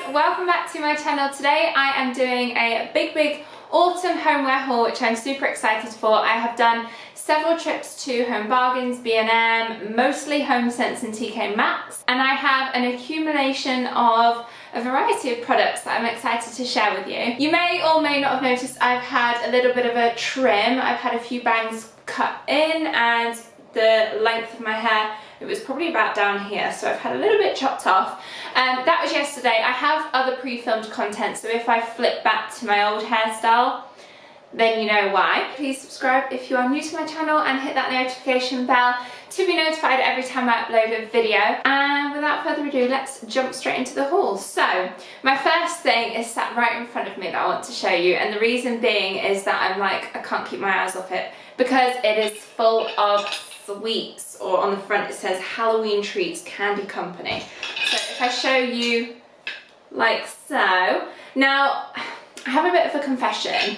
welcome back to my channel. Today I am doing a big autumn homeware haul, which I'm super excited for. I have done several trips to Home Bargains, B&M, mostly Homesense and TKMaxx, and I have an accumulation of a variety of products that I'm excited to share with you. You may or may not have noticed I've had a little bit of a trim. I've had a few bangs cut in, and the length of my hair, it was probably about down here, so I've had a little bit chopped off. That was yesterday. I have other pre-filmed content, so if I flip back to my old hairstyle, then you know why. Please subscribe if you are new to my channel and hit that notification bell to be notified every time I upload a video. And without further ado, let's jump straight into the haul. So my first thing is sat right in front of me that I want to show you, and the reason being is that I'm like, I can't keep my eyes off it because it is full of sweets, or on the front it says Halloween Treats Candy Company. So if I show you like so. Now, I have a bit of a confession.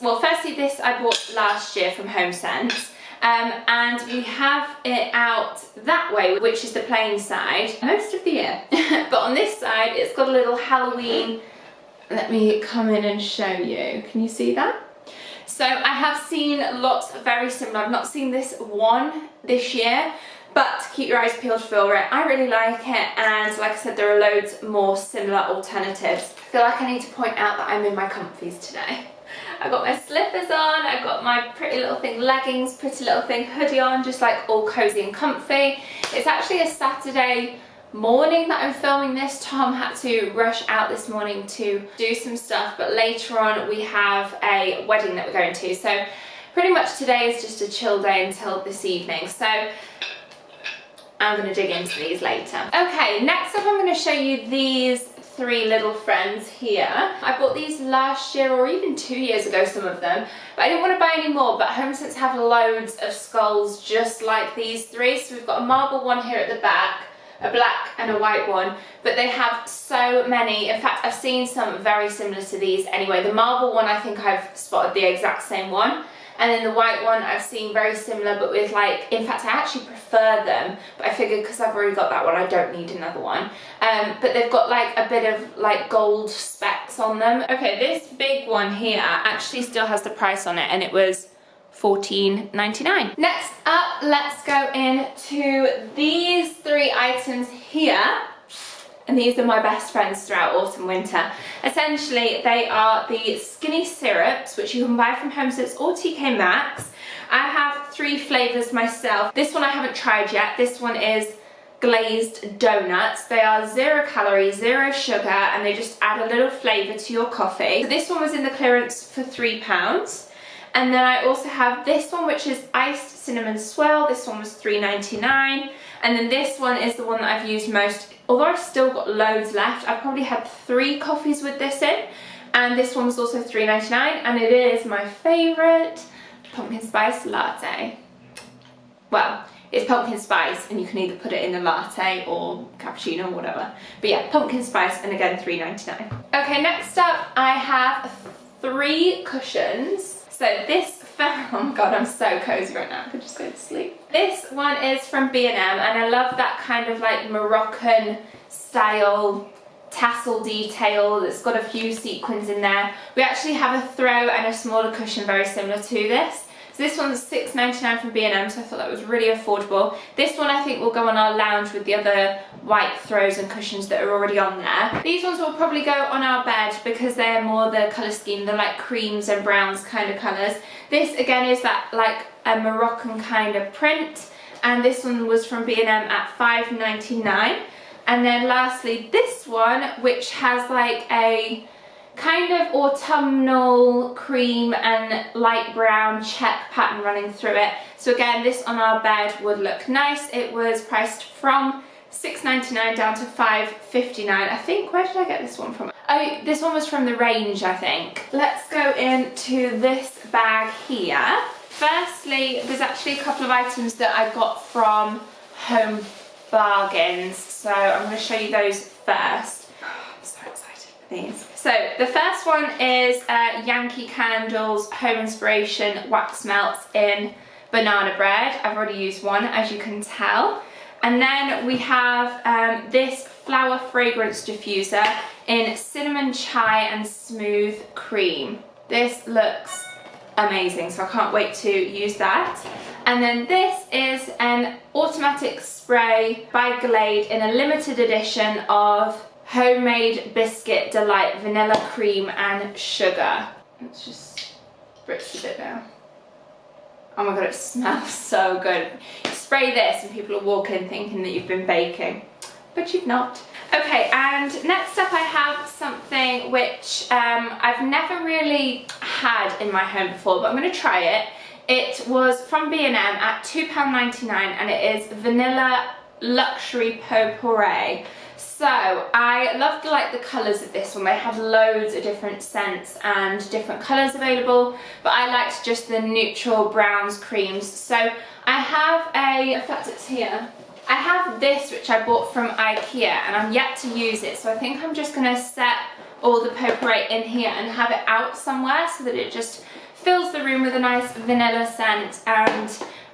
Well, firstly, this I bought last year from Homesense, and we have it out that way, which is the plain side, most of the year. But on this side, it's got a little Halloween. Let me come in and show you. Can you see that? So I have seen lots very similar. I've not seen this one this year, but keep your eyes peeled for it. I really like it, and like I said, there are loads more similar alternatives. I feel like I need to point out that I'm in my comfies today. I've got my slippers on, I've got my pretty little thing leggings, pretty little thing hoodie on, just like all cozy and comfy. It's actually a Saturday morning that I'm filming this. Tom had to rush out this morning to do some stuff, but later on we have a wedding that we're going to. So pretty much today is just a chill day until this evening. So I'm going to dig into these later. Okay, next up I'm going to show you these three little friends here. I bought these last year or even 2 years ago, some of them, but I didn't want to buy any more. But Homesense have loads of skulls just like these three. So we've got a marble one here at the back, a black and a white one, but they have so many. In fact, I've seen some very similar to these anyway. The marble one, I think I've spotted the exact same one. And then the white one I've seen very similar, but with like, in fact I actually prefer them, but I figured because I've already got that one I don't need another one. But they've got like a bit of like gold specks on them. Okay, this big one here actually still has the price on it, and it was $14.99. Next up, let's go into these three items here. And these are my best friends throughout autumn winter. Essentially, they are the skinny syrups, which you can buy from Homesense or TKMaxx. I have three flavours myself. This one I haven't tried yet. This one is glazed donuts. They are 0 calories, 0 sugar, and they just add a little flavour to your coffee. So this one was in the clearance for £3. And then I also have this one, which is iced cinnamon swirl. This one was $3.99. And then this one is the one that I've used most. Although I've still got loads left, I've probably had 3 coffees with this in. And this one was also $3.99. And it is my favourite pumpkin spice latte. Well, it's pumpkin spice, and you can either put it in a latte or cappuccino or whatever. But yeah, pumpkin spice, and again, $3.99. Okay, next up I have 3 cushions. So this, oh my god, I'm so cozy right now, I could just go to sleep. This one is from B&M, and I love that kind of like Moroccan style tassel detail that's got a few sequins in there. We actually have a throw and a smaller cushion very similar to this. So this one's $6.99 from B&M, so I thought that was really affordable. This one I think will go on our lounge with the other white throws and cushions that are already on there. These ones will probably go on our bed because they're more the colour scheme. They're like creams and browns kind of colours. This again is that like a Moroccan kind of print, and this one was from B&M at $5.99. And then lastly this one, which has like a kind of autumnal cream and light brown check pattern running through it. So again, this on our bed would look nice. It was priced from $6.99 down to $5.59. I think, where did I get this one from? Oh, this one was from the range, I think. Let's go into this bag here. Firstly, there's actually a couple of items that I got from Home Bargains, so I'm going to show you those first. Oh, I'm so excited for these. So the first one is Yankee Candles Home Inspiration Wax Melts in Banana Bread. I've already used one, as you can tell. And then we have this Flower Fragrance Diffuser in Cinnamon Chai and Smooth Cream. This looks amazing, so I can't wait to use that. And then this is an automatic spray by Glade in a limited edition of Homemade Biscuit Delight Vanilla Cream and Sugar. Let's just spritz a bit now. Oh my god, it smells so good. You spray this and people will walk in thinking that you've been baking, but you've not. Okay, and next up I have something which I've never really had in my home before, but I'm going to try it. It was from B&M at £2.99 and it is Vanilla Luxury Potpourri. So I loved the colours of this one. They have loads of different scents and different colours available, but I liked just the neutral browns creams. So I have in fact it's here. I have this which I bought from Ikea and I'm yet to use it, so I think I'm just going to set all the potpourri in here and have it out somewhere so that it just fills the room with a nice vanilla scent, and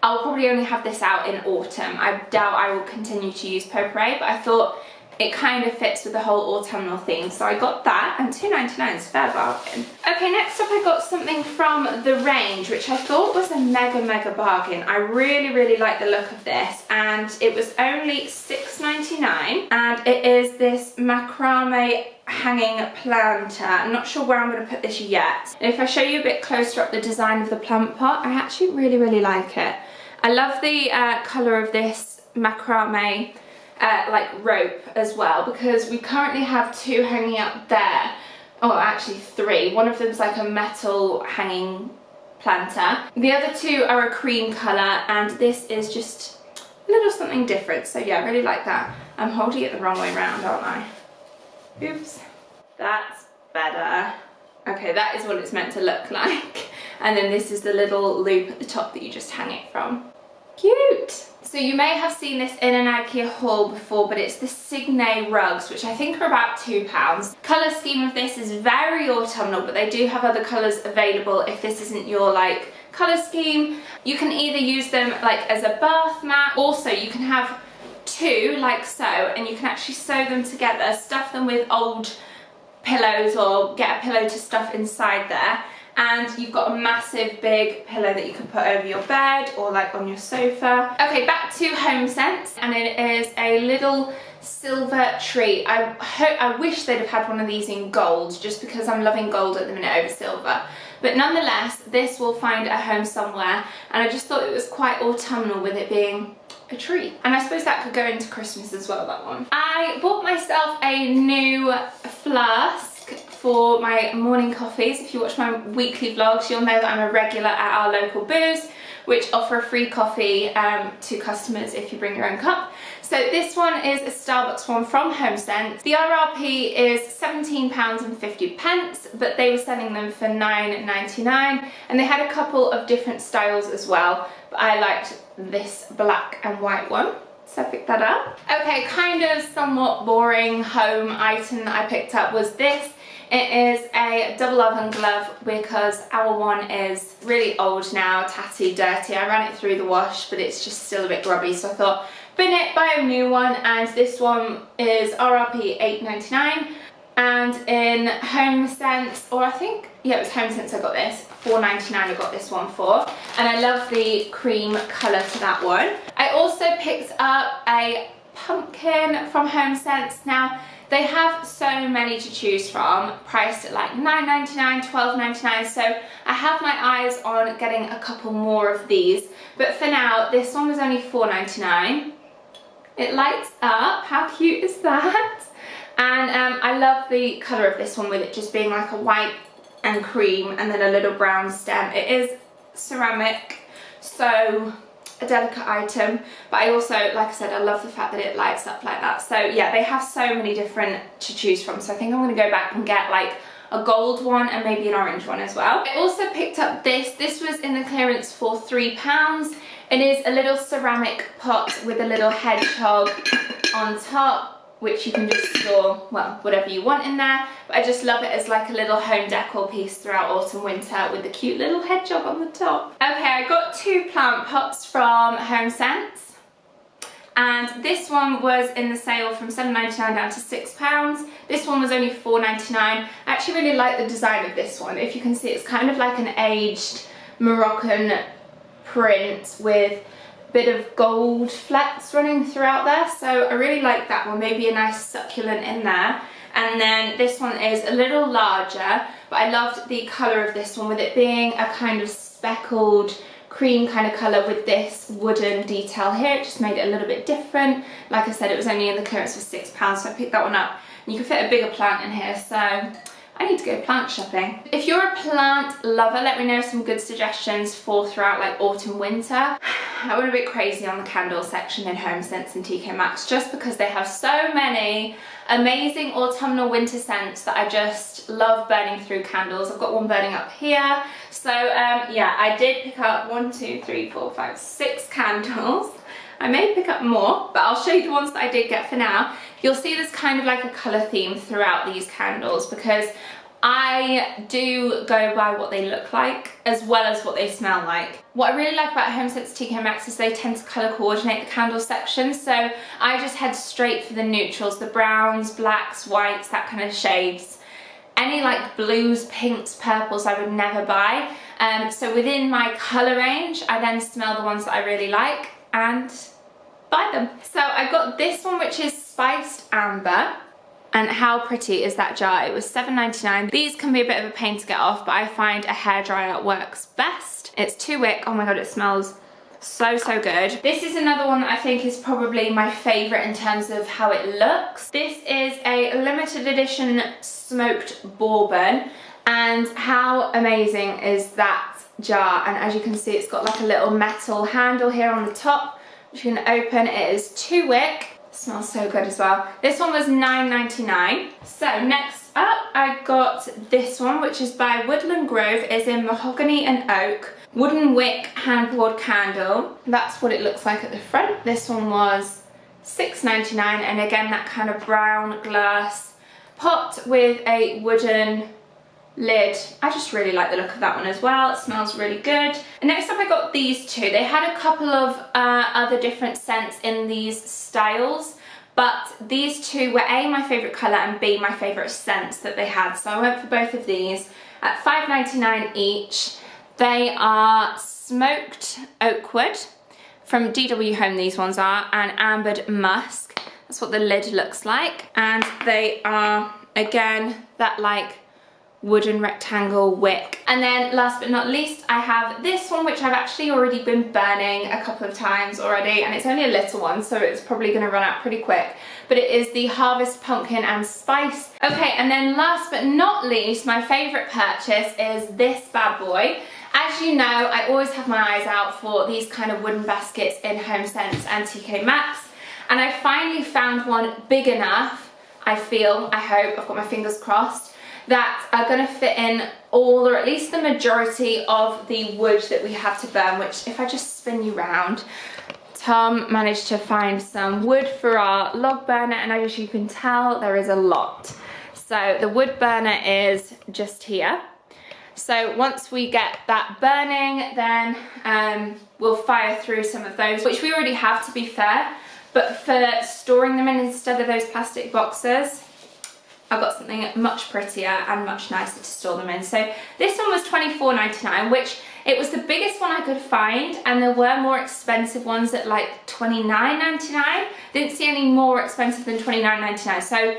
I'll probably only have this out in autumn. I doubt I will continue to use potpourri, but I thought it kind of fits with the whole autumnal theme, so I got that, and £2.99 is a fair bargain. Okay, next up I got something from the range, which I thought was a mega bargain. I really like the look of this, and it was only £6.99, and it is this Macrame hanging planter. I'm not sure where I'm going to put this yet. If I show you a bit closer up the design of the plant pot, I actually really like it. I love the colour of this macrame rope as well, because we currently have two hanging up there. Oh, actually three. One of them's like a metal hanging planter. The other two are a cream colour, and this is just a little something different. So yeah, I really like that. I'm holding it the wrong way around, aren't I? Oops. That's better. Okay, that is what it's meant to look like. And then this is the little loop at the top that you just hang it from. Cute! So you may have seen this in an Ikea haul before, but it's the Signe rugs, which I think are about £2. Colour scheme of this is very autumnal, but they do have other colours available if this isn't your colour scheme. You can either use them as a bath mat. Also, you can have two like so, and you can actually sew them together, stuff them with old pillows or get a pillow to stuff inside there. And you've got a massive big pillow that you can put over your bed or on your sofa. Okay, back to Homesense, and it is a little silver tree. I wish they'd have had one of these in gold, just because I'm loving gold at the minute over silver. But nonetheless, this will find a home somewhere, and I just thought it was quite autumnal with it being a tree. And I suppose that could go into Christmas as well, that one. I bought myself a new flask for my morning coffees. If you watch my weekly vlogs, you'll know that I'm a regular at our local booze, which offer a free coffee to customers if you bring your own cup. So this one is a Starbucks one from Homesense. The RRP is £17.50, but they were selling them for £9.99, and they had a couple of different styles as well, but I liked this black and white one, so I picked that up. Okay, kind of somewhat boring home item that I picked up was this. It is a double oven glove because our one is really old now, tatty, dirty. I ran it through the wash, but it's just still a bit grubby, so I thought, bin it, buy a new one, and this one is RRP $8.99, and in Homesense, or I think, yeah, it was Homesense I got this, $4.99 I got this one for, and I love the cream colour to that one. I also picked up a pumpkin from Homesense. Now, they have so many to choose from, priced at $9.99, $12.99, so I have my eyes on getting a couple more of these, but for now, this one was only $4.99. It lights up, how cute is that? And I love the colour of this one, with it just being like a white and cream and then a little brown stem. It is ceramic, so a delicate item, but I also, like I said, I love the fact that it lights up like that. So yeah, they have so many different to choose from, so I think I'm going to go back and get a gold one and maybe an orange one as well. I also picked up this was in the clearance for £3. It is a little ceramic pot with a little hedgehog on top, which you can just store, well, whatever you want in there, but I just love it as a little home decor piece throughout autumn, winter, with the cute little hedgehog on the top. Okay, I got two plant pots from Homesense, And this one was in the sale from £7.99 down to £6. This one was only £4.99. I actually really like the design of this one. If you can see, it's kind of like an aged Moroccan print with a bit of gold flecks running throughout there. So I really like that one, maybe a nice succulent in there. And then this one is a little larger, but I loved the colour of this one with it being a kind of speckled cream kind of colour with this wooden detail here. It just made it a little bit different. Like I said, it was only in the clearance for £6, so I picked that one up. And you can fit a bigger plant in here, so I need to go plant shopping. If you're a plant lover, let me know some good suggestions for throughout like autumn, winter. I went a bit crazy on the candle section in Homesense and TKMaxx just because they have so many amazing autumnal winter scents that I just love burning through candles. I've got one burning up here. So yeah, I did pick up 1, 2, 3, 4, 5, 6 candles. I may pick up more, but I'll show you the ones that I did get for now. You'll see there's kind of like a colour theme throughout these candles because I do go by what they look like as well as what they smell like. What I really like about Homesense TKMaxx is they tend to colour coordinate the candle section, so I just head straight for the neutrals, the browns, blacks, whites, that kind of shades. Any like blues, pinks, purples I would never buy. So within my colour range, I then smell the ones that I really like and buy them. So I got this one, which is Spiced Amber. And how pretty is that jar? It was £7.99. These can be a bit of a pain to get off, but I find a hairdryer works best. It's 2 wick. Oh my god, it smells so, so good. This is another one that I think is probably my favourite in terms of how it looks. This is a limited edition smoked bourbon. And how amazing is that jar? And as you can see, it's got like a little metal handle here on the top, which you can open. It is 2 wick. Smells so good as well. This one was £9.99. So next up I got this one, which is by Woodland Grove. It's in mahogany and oak. Wooden wick hand poured candle. That's what it looks like at the front. This one was £6.99, and again that kind of brown glass pot with a wooden lid. I just really like the look of that one as well. It smells really good. And next up I got these two. They had a couple of other different scents in these styles, but these two were A, my favourite colour, and B, my favourite scents that they had. So I went for both of these at £5.99 each. They are smoked oak wood from DW Home, these ones are, and ambered musk. That's what the lid looks like. And they are, again, that like wooden rectangle wick. And then last but not least, I have this one, which I've actually already been burning a couple of times already, and it's only a little one, so it's probably going to run out pretty quick. But it is the Harvest Pumpkin and Spice. Okay, and then last but not least, my favourite purchase is this bad boy. As you know, I always have my eyes out for these kind of wooden baskets in Homesense and TKMaxx, and I finally found one big enough, I feel, I hope, I've got my fingers crossed, that are going to fit in all, or at least the majority of the wood that we have to burn, which if I just spin you round, Tom managed to find some wood for our log burner, and as you can tell, there is a lot. So the wood burner is just here. So once we get that burning, then we'll fire through some of those, which we already have, to be fair, but for storing them in instead of those plastic boxes, I've got something much prettier and much nicer to store them in. So this one was £24.99, which it was the biggest one I could find, and there were more expensive ones at like £29.99. Didn't see any more expensive than £29.99. So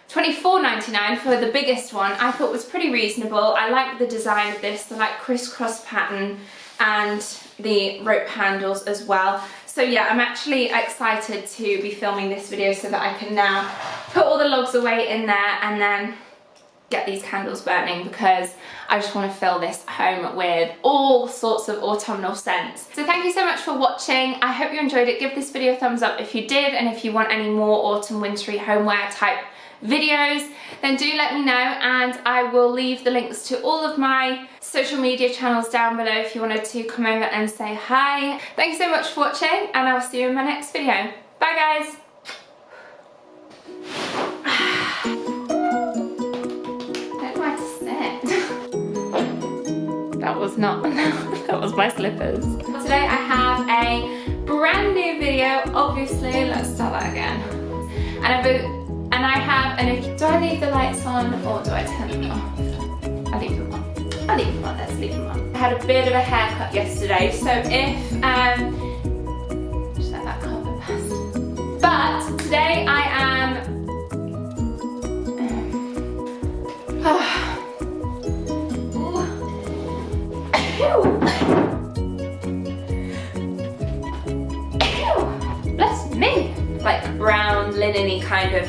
£24.99 for the biggest one I thought was pretty reasonable. I like the design of this, the like crisscross pattern and the rope handles as well. So yeah, I'm actually excited to be filming this video so that I can now put all the logs away in there and then get these candles burning, because I just want to fill this home with all sorts of autumnal scents. So thank you so much for watching. I hope you enjoyed it. Give this video a thumbs up if you did, and if you want any more autumn wintry homeware type videos, then do let me know, and I will leave the links to all of my social media channels down below if you wanted to come over and say hi. Thanks so much for watching, and I'll see you in my next video. Bye guys! I don't know where to sit. That was not, that was my slippers. Today I have a brand new video, obviously. Let's start that again. And I have an Ikea. Do I leave the lights on or do I turn them off? I leave them on. I leave them on. Let's leave them on. I had a bit of a haircut yesterday, so if just let that cover pass. But today I am. Bless me! Like brown, linen-y kind of.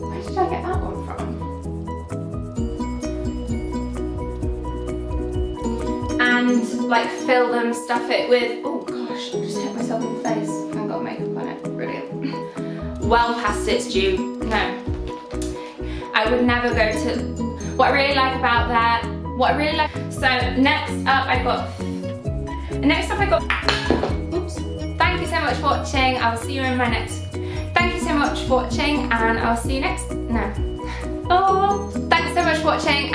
Where did I get that one from? And like fill them, stuff it with. Oh gosh, I just hit myself in the face. I haven't got makeup on it. Brilliant. Well past its due. No. I would never go to. What I really like about that. What I really like. So next up I got. Oops. Thank you so much for watching. I will see you in my next. Thank you so much for watching, and I'll see you next. No. Oh. Thanks so much for watching.